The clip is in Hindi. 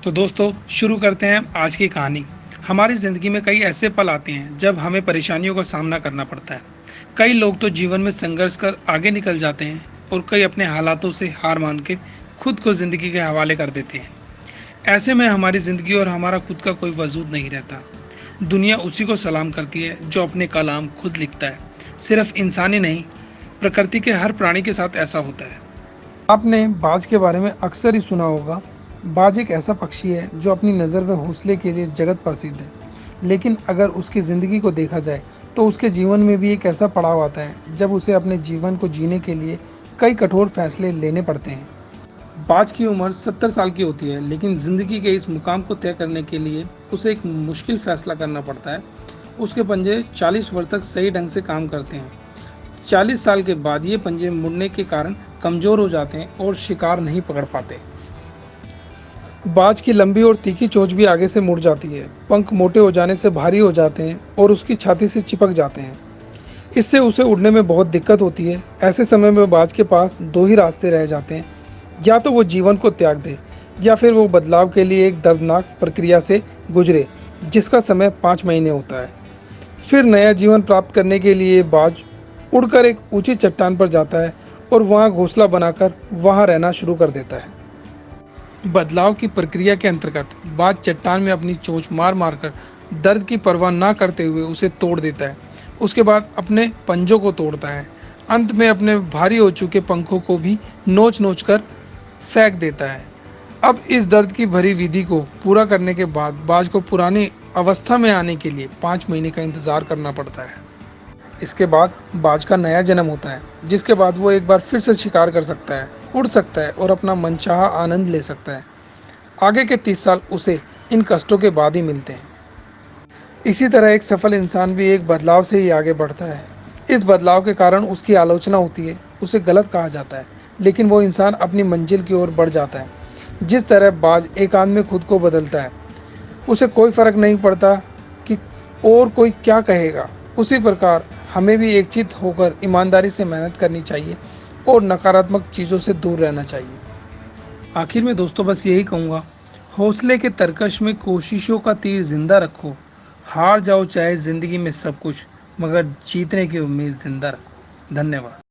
तो दोस्तों शुरू करते हैं आज की कहानी। हमारी ज़िंदगी में कई ऐसे पल आते हैं जब हमें परेशानियों का सामना करना पड़ता है। कई लोग तो जीवन में संघर्ष कर आगे निकल जाते हैं और कई अपने हालातों से हार मान के खुद को ज़िंदगी के हवाले कर देते हैं। ऐसे में हमारी ज़िंदगी और हमारा खुद का कोई वजूद नहीं रहता। दुनिया उसी को सलाम करती है जो अपने कलाम खुद लिखता है। सिर्फ इंसानी नहीं, प्रकृति के हर प्राणी के साथ ऐसा होता है। आपने बाज के बारे में अक्सर ही सुना होगा। बाज एक ऐसा पक्षी है जो अपनी नज़र व हौसले के लिए जगत प्रसिद्ध है। लेकिन अगर उसकी ज़िंदगी को देखा जाए तो उसके जीवन में भी एक ऐसा पड़ाव आता है जब उसे अपने जीवन को जीने के लिए कई कठोर फैसले लेने पड़ते हैं। बाज की उम्र 70 साल की होती है, लेकिन ज़िंदगी के इस मुकाम को तय करने के लिए उसे एक मुश्किल फैसला करना पड़ता है। उसके पंजे 40 वर्ष तक सही ढंग से काम करते हैं। 40 साल के बाद ये पंजे मुड़ने के कारण कमज़ोर हो जाते हैं और शिकार नहीं पकड़ पाते। बाज की लंबी और तीखी चोंच भी आगे से मुड़ जाती है। पंख मोटे हो जाने से भारी हो जाते हैं और उसकी छाती से चिपक जाते हैं। इससे उसे उड़ने में बहुत दिक्कत होती है। ऐसे समय में बाज के पास दो ही रास्ते रह जाते हैं, या तो वो जीवन को त्याग दे या फिर वो बदलाव के लिए एक दर्दनाक प्रक्रिया से गुजरे जिसका समय 5 महीने होता है। फिर नया जीवन प्राप्त करने के लिए बाज उड़कर एक ऊंची चट्टान पर जाता है और वहाँ घोंसला बनाकर वहाँ रहना शुरू कर देता है। बदलाव की प्रक्रिया के अंतर्गत बाज चट्टान में अपनी चोंच मार मार कर दर्द की परवाह न करते हुए उसे तोड़ देता है। उसके बाद अपने पंजों को तोड़ता है। अंत में अपने भारी हो चुके पंखों को भी नोच नोच कर फेंक देता है। अब इस दर्द की भरी विधि को पूरा करने के बाद बाज को पुरानी अवस्था में आने के लिए 5 महीने का इंतज़ार करना पड़ता है। इसके बाद बाज का नया जन्म होता है, जिसके बाद वो एक बार फिर से शिकार कर सकता है, उड़ सकता है और अपना मनचाहा आनंद ले सकता है। आगे के 30 साल उसे इन कष्टों के बाद ही मिलते हैं। इसी तरह एक सफल इंसान भी एक बदलाव से ही आगे बढ़ता है। इस बदलाव के कारण उसकी आलोचना होती है, उसे गलत कहा जाता है, लेकिन वो इंसान अपनी मंजिल की ओर बढ़ जाता है। जिस तरह बाज एकांत में खुद को बदलता है, उसे कोई फर्क नहीं पड़ता कि और कोई क्या कहेगा। उसी प्रकार हमें भी एकचित्त होकर ईमानदारी से मेहनत करनी चाहिए और नकारात्मक चीज़ों से दूर रहना चाहिए। आखिर में दोस्तों बस यही कहूँगा, हौसले के तरकश में कोशिशों का तीर जिंदा रखो। हार जाओ चाहे ज़िंदगी में सब कुछ, मगर जीतने की उम्मीद जिंदा रखो। धन्यवाद।